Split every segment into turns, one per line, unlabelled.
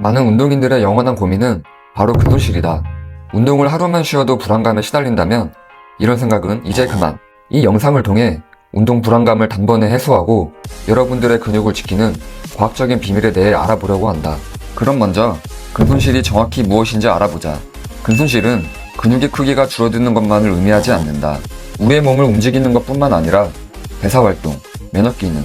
많은 운동인들의 영원한 고민은 바로 근손실이다. 운동을 하루만 쉬어도 불안감에 시달린다면 이런 생각은 이제 그만. 이 영상을 통해 운동 불안감을 단번에 해소하고 여러분들의 근육을 지키는 과학적인 비밀에 대해 알아보려고 한다. 그럼 먼저 근손실이 정확히 무엇인지 알아보자. 근손실은 근육의 크기가 줄어드는 것만을 의미하지 않는다. 우리의 몸을 움직이는 것뿐만 아니라 대사활동, 면역 기능,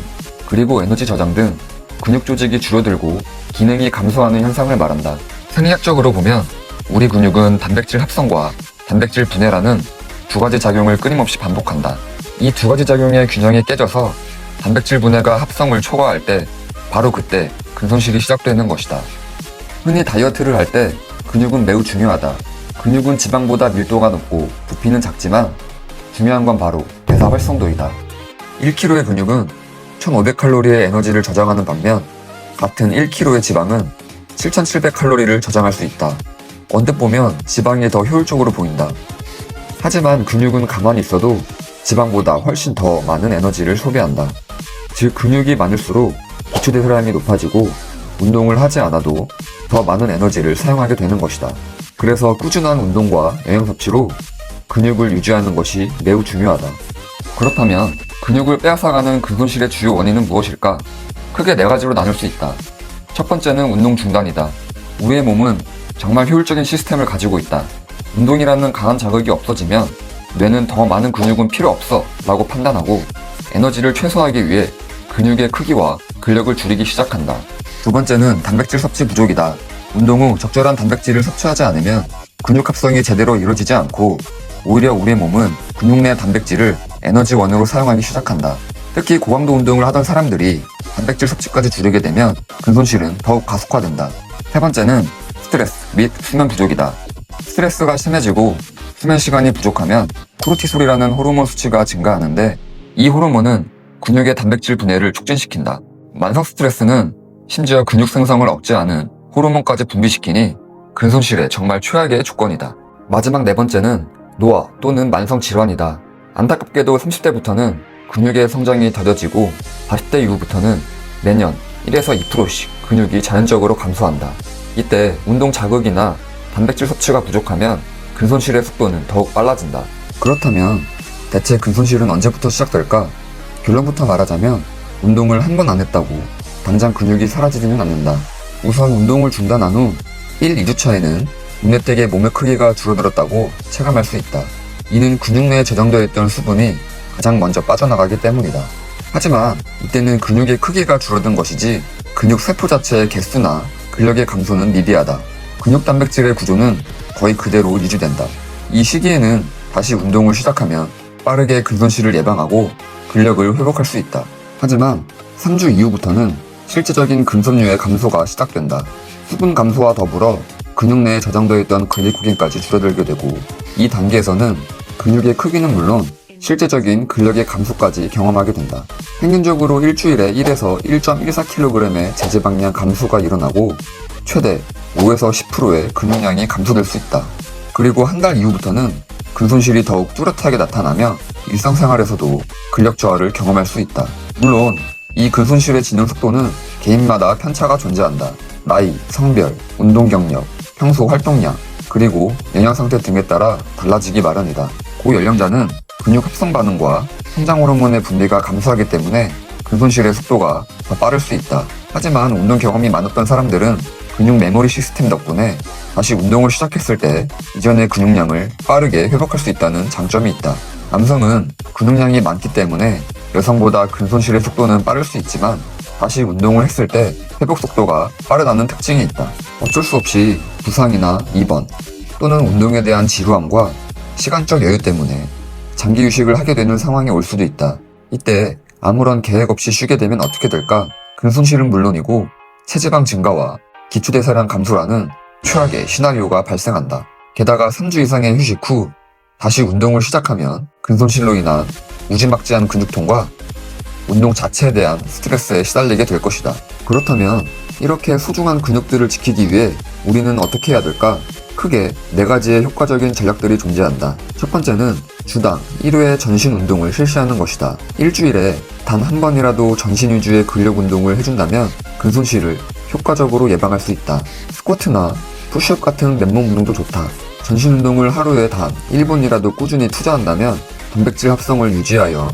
그리고 에너지 저장 등 근육 조직이 줄어들고 기능이 감소하는 현상을 말한다. 생리학적으로 보면 우리 근육은 단백질 합성과 단백질 분해라는 두 가지 작용을 끊임없이 반복한다. 이 두 가지 작용의 균형이 깨져서 단백질 분해가 합성을 초과할 때 바로 그때 근손실이 시작되는 것이다. 흔히 다이어트를 할 때 근육은 매우 중요하다. 근육은 지방보다 밀도가 높고 부피는 작지만 중요한 건 바로 대사 활성도이다. 1kg의 근육은 1500칼로리의 에너지를 저장하는 반면 같은 1kg의 지방은 7700칼로리를 저장할 수 있다. 언뜻 보면 지방이 더 효율적으로 보인다. 하지만 근육은 가만히 있어도 지방보다 훨씬 더 많은 에너지를 소비한다. 즉 근육이 많을수록 기초대사량이 높아지고 운동을 하지 않아도 더 많은 에너지를 사용하게 되는 것이다. 그래서 꾸준한 운동과 영양 섭취로 근육을 유지하는 것이 매우 중요하다. 그렇다면 근육을 빼앗아가는 근손실의 주요 원인은 무엇일까? 크게 네 가지로 나눌 수 있다. 첫 번째는 운동 중단이다. 우리의 몸은 정말 효율적인 시스템을 가지고 있다. 운동이라는 강한 자극이 없어지면 뇌는 더 많은 근육은 필요 없어 라고 판단하고 에너지를 최소화하기 위해 근육의 크기와 근력을 줄이기 시작한다. 두 번째는 단백질 섭취 부족이다. 운동 후 적절한 단백질을 섭취하지 않으면 근육 합성이 제대로 이루어지지 않고 오히려 우리의 몸은 근육 내 단백질을 에너지원으로 사용하기 시작한다. 특히 고강도 운동을 하던 사람들이 단백질 섭취까지 줄이게 되면 근손실은 더욱 가속화된다. 세 번째는 스트레스 및 수면 부족이다. 스트레스가 심해지고 수면 시간이 부족하면 코르티솔이라는 호르몬 수치가 증가하는데 이 호르몬은 근육의 단백질 분해를 촉진시킨다. 만성 스트레스는 심지어 근육 생성을 억제하는 호르몬까지 분비시키니 근손실의 정말 최악의 조건이다. 마지막 네 번째는 노화 또는 만성 질환이다. 안타깝게도 30대부터는 근육의 성장이 더뎌지고 40대 이후부터는 매년 1에서 2%씩 근육이 자연적으로 감소한다. 이때 운동 자극이나 단백질 섭취가 부족하면 근손실의 속도는 더욱 빨라진다. 그렇다면 대체 근손실은 언제부터 시작될까? 결론부터 말하자면 운동을 한 번 안 했다고 당장 근육이 사라지지는 않는다. 우선 운동을 중단한 후 1, 2주차에는 눈에 띄게 몸의 크기가 줄어들었다고 체감할 수 있다. 이는 근육 내에 저장되어 있던 수분이 가장 먼저 빠져나가기 때문이다. 하지만 이때는 근육의 크기가 줄어든 것이지 근육 세포 자체의 개수나 근력의 감소는 미비하다. 근육 단백질의 구조는 거의 그대로 유지된다. 이 시기에는 다시 운동을 시작하면 빠르게 근손실을 예방하고 근력을 회복할 수 있다. 하지만 3주 이후부터는 실제적인 근손류의 감소가 시작된다. 수분 감소와 더불어 근육 내에 저장되어 있던 글리코겐까지 줄어들게 되고 이 단계에서는 근육의 크기는 물론 실제적인 근력의 감소까지 경험하게 된다. 평균적으로 일주일에 1에서 1.14kg의 제지방량 감소가 일어나고 최대 5에서 10%의 근육량이 감소될 수 있다. 그리고 한 달 이후부터는 근손실이 더욱 뚜렷하게 나타나며 일상생활에서도 근력 저하를 경험할 수 있다. 물론 이 근손실의 진행 속도는 개인마다 편차가 존재한다. 나이, 성별, 운동 경력, 평소 활동량, 그리고 영양 상태 등에 따라 달라지기 마련이다. 고연령자는 근육 합성 반응과 성장 호르몬의 분비가 감소하기 때문에 근손실의 속도가 더 빠를 수 있다. 하지만 운동 경험이 많았던 사람들은 근육 메모리 시스템 덕분에 다시 운동을 시작했을 때 이전의 근육량을 빠르게 회복할 수 있다는 장점이 있다. 남성은 근육량이 많기 때문에 여성보다 근손실의 속도는 빠를 수 있지만 다시 운동을 했을 때 회복 속도가 빠르다는 특징이 있다. 어쩔 수 없이 부상이나 입원 또는 운동에 대한 지루함과 시간적 여유 때문에 장기 휴식을 하게 되는 상황이 올 수도 있다. 이때 아무런 계획 없이 쉬게 되면 어떻게 될까? 근손실은 물론이고 체지방 증가와 기초대사량 감소라는 최악의 시나리오가 발생한다. 게다가 3주 이상의 휴식 후 다시 운동을 시작하면 근손실로 인한 무지막지한 근육통과 운동 자체에 대한 스트레스에 시달리게 될 것이다. 그렇다면 이렇게 소중한 근육들을 지키기 위해 우리는 어떻게 해야 될까? 크게 4가지의 효과적인 전략들이 존재한다. 첫 번째는 주당 1회 전신 운동을 실시하는 것이다. 일주일에 단 한 번이라도 전신 위주의 근력 운동을 해준다면 근손실을 효과적으로 예방할 수 있다. 스쿼트나 푸시업 같은 맨몸 운동도 좋다. 전신 운동을 하루에 단 1분이라도 꾸준히 투자한다면 단백질 합성을 유지하여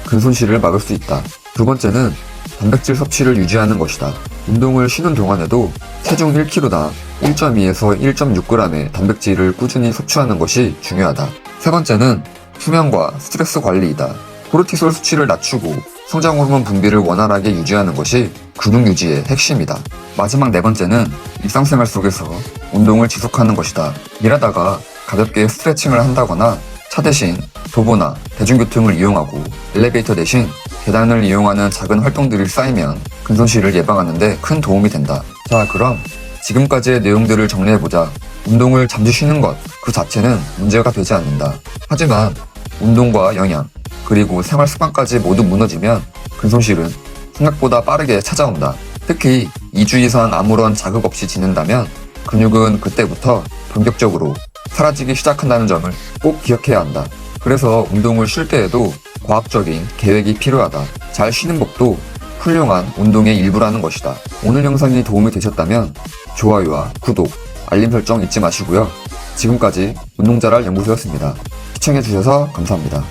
근손실을 막을 수 있다. 두 번째는 단백질 섭취를 유지하는 것이다. 운동을 쉬는 동안에도 체중 1kg당 1.2에서 1.6g의 단백질을 꾸준히 섭취하는 것이 중요하다. 세 번째는 수면과 스트레스 관리이다. 코르티솔 수치를 낮추고 성장 호르몬 분비를 원활하게 유지하는 것이 근육 유지의 핵심이다. 마지막 네 번째는 일상생활 속에서 운동을 지속하는 것이다. 일하다가 가볍게 스트레칭을 한다거나 차 대신 도보나 대중교통을 이용하고 엘리베이터 대신 계단을 이용하는 작은 활동들이 쌓이면 근손실을 예방하는 데 큰 도움이 된다. 자, 그럼 지금까지의 내용들을 정리해보자. 운동을 잠시 쉬는 것 그 자체는 문제가 되지 않는다. 하지만 운동과 영양, 그리고 생활 습관까지 모두 무너지면 근손실은 생각보다 빠르게 찾아온다. 특히 2주 이상 아무런 자극 없이 지낸다면 근육은 그때부터 본격적으로 사라지기 시작한다는 점을 꼭 기억해야 한다. 그래서 운동을 쉴 때에도 과학적인 계획이 필요하다. 잘 쉬는 법도 훌륭한 운동의 일부라는 것이다. 오늘 영상이 도움이 되셨다면 좋아요와 구독, 알림 설정 잊지 마시고요. 지금까지 운동자랄 연구소였습니다. 시청해주셔서 감사합니다.